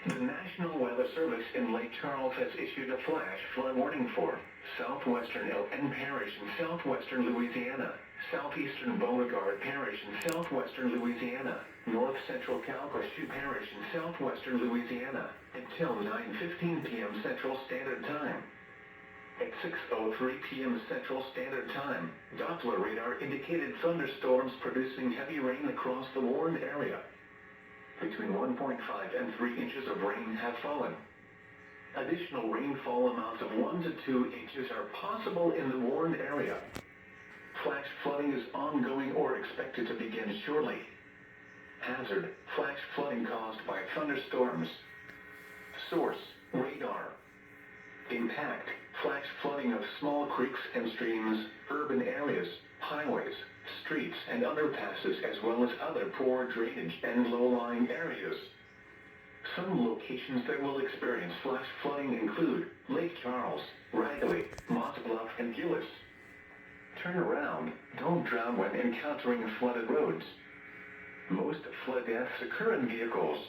The National Weather Service in Lake Charles has issued a flash flood warning for southwestern Elton Parish in southwestern Louisiana, southeastern Beauregard Parish in southwestern Louisiana, north central Calcasieu Parish in southwestern Louisiana, until 9:15 p.m. Central Standard Time. At 6:03 p.m. Central Standard Time, Doppler radar indicated thunderstorms producing heavy rain across the warned area. Between 1.5 and 3 inches of rain have fallen. Additional rainfall amounts of 1 to 2 inches are possible in the warned area. Flash flooding is ongoing or expected to begin shortly. Hazard: flash flooding caused by thunderstorms. Source: radar. Impact: flash flooding of small creeks and streams, urban areas, highways, streets and underpasses, as well as other poor drainage and low-lying areas. Some locations that will experience flash flooding include Lake Charles, Riley, Moss Bluff, and Gillis. Turn around. Don't drown when encountering flooded roads. Most flood deaths occur in vehicles.